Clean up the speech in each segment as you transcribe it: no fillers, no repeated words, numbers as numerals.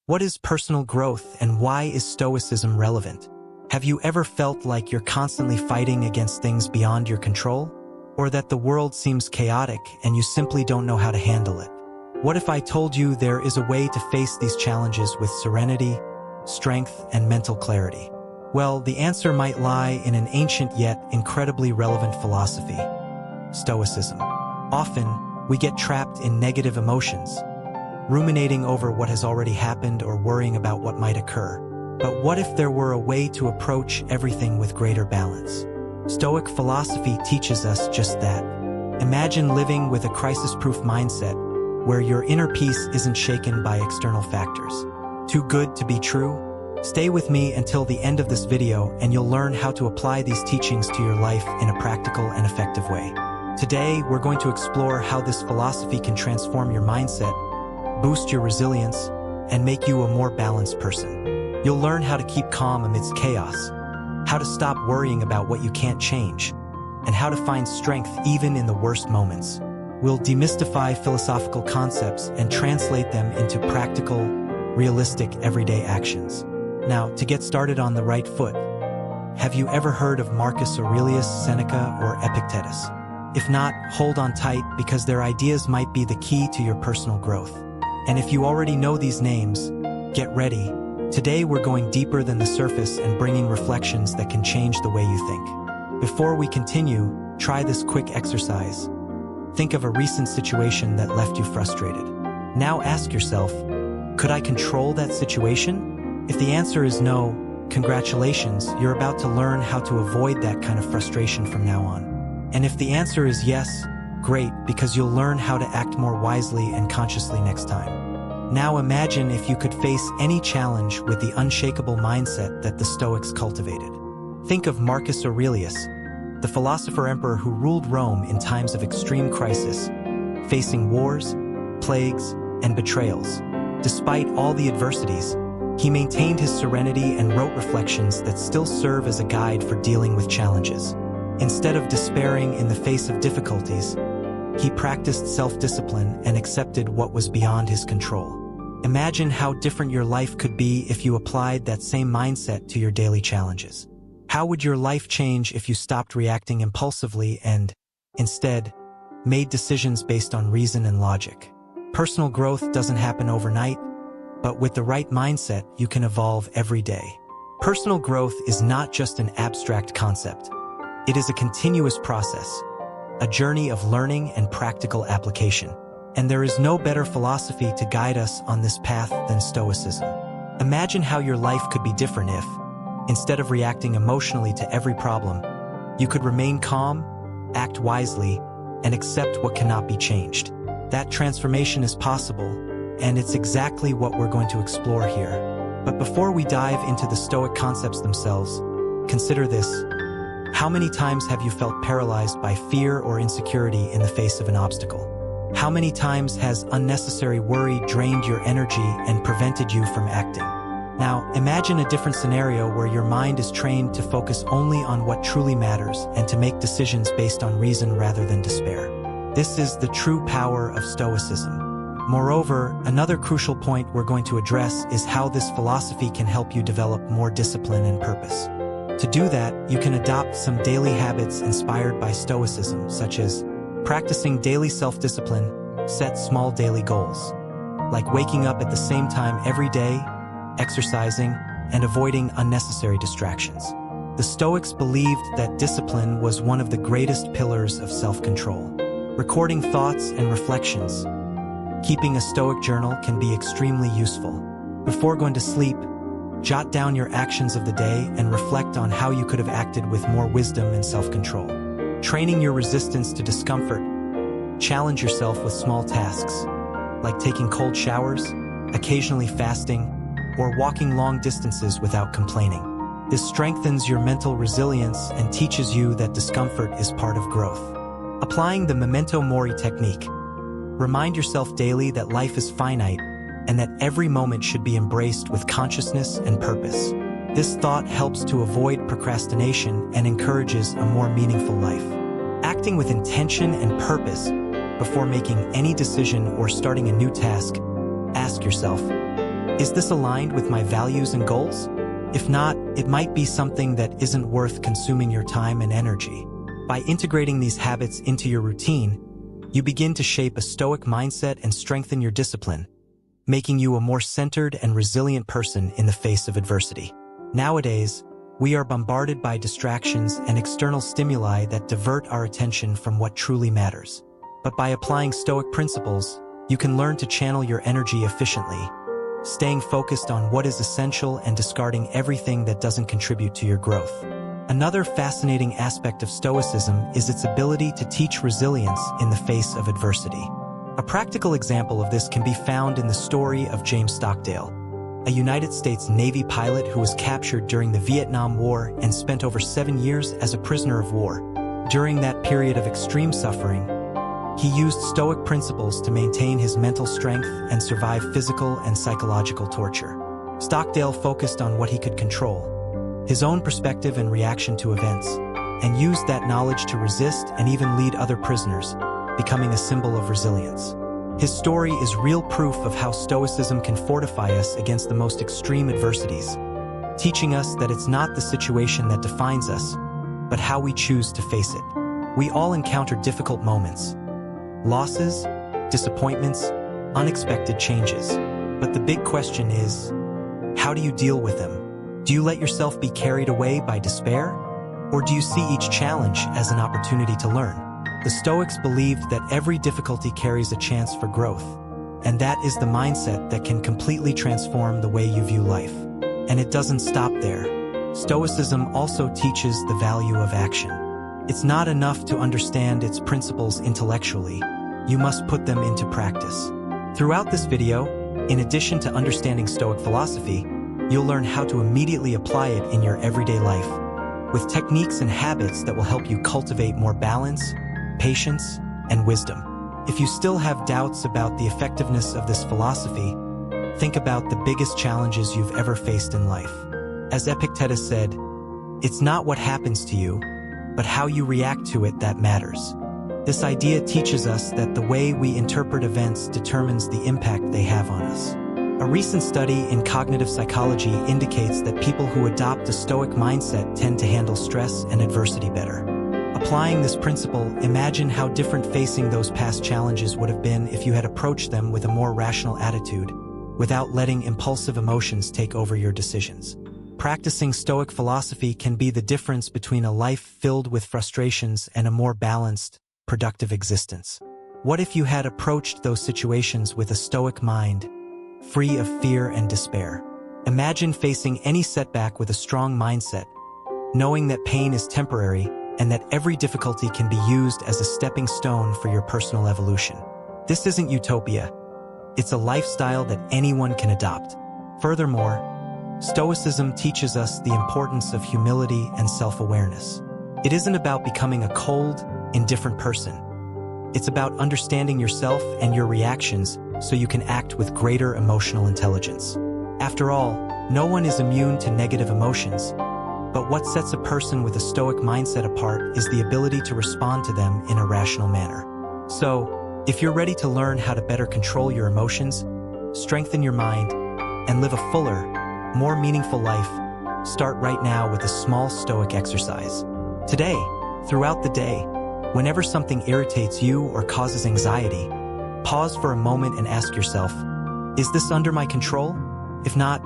What is personal growth and why is Stoicism relevant? Have you ever felt like you're constantly fighting against things beyond your control? Or that the world seems chaotic and you simply don't know how to handle it? What if I told you there is a way to face these challenges with serenity, strength, and mental clarity? Well, the answer might lie in an ancient yet incredibly relevant philosophy: Stoicism. Often, we get trapped in negative emotions, ruminating over what has already happened or worrying about what might occur. But what if there were a way to approach everything with greater balance? Stoic philosophy teaches us just that. Imagine living with a crisis-proof mindset where your inner peace isn't shaken by external factors. Too good to be true? Stay with me until the end of this video and you'll learn how to apply these teachings to your life in a practical and effective way. Today, we're going to explore how this philosophy can transform your mindset, boost your resilience, and make you a more balanced person. You'll learn how to keep calm amidst chaos, how to stop worrying about what you can't change, and how to find strength even in the worst moments. We'll demystify philosophical concepts and translate them into practical, realistic, everyday actions. Now, to get started on the right foot, have you ever heard of Marcus Aurelius, Seneca, or Epictetus? If not, hold on tight because their ideas might be the key to your personal growth. And if you already know these names, get ready. Today we're going deeper than the surface and bringing reflections that can change the way you think. Before we continue, try this quick exercise. Think of a recent situation that left you frustrated. Now ask yourself, could I control that situation? If the answer is no, congratulations, you're about to learn how to avoid that kind of frustration from now on. And if the answer is yes, great, because you'll learn how to act more wisely and consciously next time. Now imagine if you could face any challenge with the unshakable mindset that the Stoics cultivated. Think of Marcus Aurelius, the philosopher-emperor who ruled Rome in times of extreme crisis, facing wars, plagues, and betrayals. Despite all the adversities, he maintained his serenity and wrote reflections that still serve as a guide for dealing with challenges. Instead of despairing in the face of difficulties, he practiced self-discipline and accepted what was beyond his control. Imagine how different your life could be if you applied that same mindset to your daily challenges. How would your life change if you stopped reacting impulsively and, instead, made decisions based on reason and logic? Personal growth doesn't happen overnight, but with the right mindset, you can evolve every day. Personal growth is not just an abstract concept. It is a continuous process, a journey of learning and practical application. And there is no better philosophy to guide us on this path than Stoicism. Imagine how your life could be different if, instead of reacting emotionally to every problem, you could remain calm, act wisely, and accept what cannot be changed. That transformation is possible, and it's exactly what we're going to explore here. But before we dive into the Stoic concepts themselves, consider this. How many times have you felt paralyzed by fear or insecurity in the face of an obstacle? How many times has unnecessary worry drained your energy and prevented you from acting? Now, imagine a different scenario where your mind is trained to focus only on what truly matters and to make decisions based on reason rather than despair. This is the true power of Stoicism. Moreover, another crucial point we're going to address is how this philosophy can help you develop more discipline and purpose. To do that, you can adopt some daily habits inspired by Stoicism, such as practicing daily self-discipline. Set small daily goals, like waking up at the same time every day, exercising, and avoiding unnecessary distractions. The Stoics believed that discipline was one of the greatest pillars of self-control. Recording thoughts and reflections. Keeping a Stoic journal can be extremely useful. Before going to sleep, jot down your actions of the day and reflect on how you could have acted with more wisdom and self-control. Training your resistance to discomfort. Challenge yourself with small tasks, like taking cold showers, occasionally fasting, or walking long distances without complaining. This strengthens your mental resilience and teaches you that discomfort is part of growth. Applying the memento mori technique. Remind yourself daily that life is finite and that every moment should be embraced with consciousness and purpose. This thought helps to avoid procrastination and encourages a more meaningful life. Acting with intention and purpose. Before making any decision or starting a new task, ask yourself, Is this aligned with my values and goals? If not, it might be something that isn't worth consuming your time and energy. By integrating these habits into your routine, you begin to shape a Stoic mindset and strengthen your discipline, making you a more centered and resilient person in the face of adversity. Nowadays, we are bombarded by distractions and external stimuli that divert our attention from what truly matters. But by applying Stoic principles, you can learn to channel your energy efficiently, staying focused on what is essential and discarding everything that doesn't contribute to your growth. Another fascinating aspect of Stoicism is its ability to teach resilience in the face of adversity. A practical example of this can be found in the story of James Stockdale, a United States Navy pilot who was captured during the Vietnam War and spent over 7 years as a prisoner of war. During that period of extreme suffering, he used Stoic principles to maintain his mental strength and survive physical and psychological torture. Stockdale focused on what he could control, his own perspective and reaction to events, and used that knowledge to resist and even lead other prisoners, becoming a symbol of resilience. His story is real proof of how Stoicism can fortify us against the most extreme adversities, teaching us that it's not the situation that defines us, but how we choose to face it. We all encounter difficult moments, losses, disappointments, unexpected changes. But the big question is, how do you deal with them? Do you let yourself be carried away by despair? Or do you see each challenge as an opportunity to learn? The Stoics believed that every difficulty carries a chance for growth, and that is the mindset that can completely transform the way you view life. And it doesn't stop there. Stoicism also teaches the value of action. It's not enough to understand its principles intellectually. You must put them into practice. Throughout this video, in addition to understanding Stoic philosophy, you'll learn how to immediately apply it in your everyday life, with techniques and habits that will help you cultivate more balance, patience, and wisdom. If you still have doubts about the effectiveness of this philosophy, think about the biggest challenges you've ever faced in life. As Epictetus said, it's not what happens to you, but how you react to it that matters. This idea teaches us that the way we interpret events determines the impact they have on us. A recent study in cognitive psychology indicates that people who adopt a Stoic mindset tend to handle stress and adversity better. Applying this principle, imagine how different facing those past challenges would have been if you had approached them with a more rational attitude, without letting impulsive emotions take over your decisions. Practicing Stoic philosophy can be the difference between a life filled with frustrations and a more balanced, productive existence. What if you had approached those situations with a Stoic mind, free of fear and despair? Imagine facing any setback with a strong mindset, knowing that pain is temporary and that every difficulty can be used as a stepping stone for your personal evolution. This isn't utopia. It's a lifestyle that anyone can adopt. Furthermore, Stoicism teaches us the importance of humility and self-awareness. It isn't about becoming a cold, indifferent person. It's about understanding yourself and your reactions so you can act with greater emotional intelligence. After all, no one is immune to negative emotions, but what sets a person with a Stoic mindset apart is the ability to respond to them in a rational manner. So, if you're ready to learn how to better control your emotions, strengthen your mind, and live a fuller, more meaningful life, start right now with a small Stoic exercise. Today, throughout the day, whenever something irritates you or causes anxiety, pause for a moment and ask yourself, is this under my control? If not,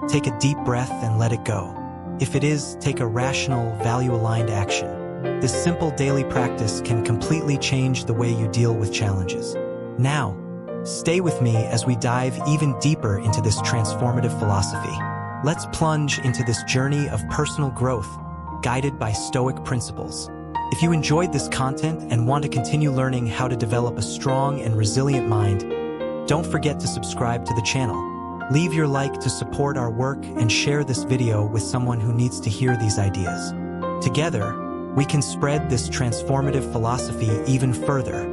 take a deep breath and let it go. If it is, take a rational, value-aligned action. This simple daily practice can completely change the way you deal with challenges. Now, stay with me as we dive even deeper into this transformative philosophy. Let's plunge into this journey of personal growth, guided by Stoic principles. If you enjoyed this content and want to continue learning how to develop a strong and resilient mind, don't forget to subscribe to the channel. Leave your like to support our work and share this video with someone who needs to hear these ideas. Together, we can spread this transformative philosophy even further.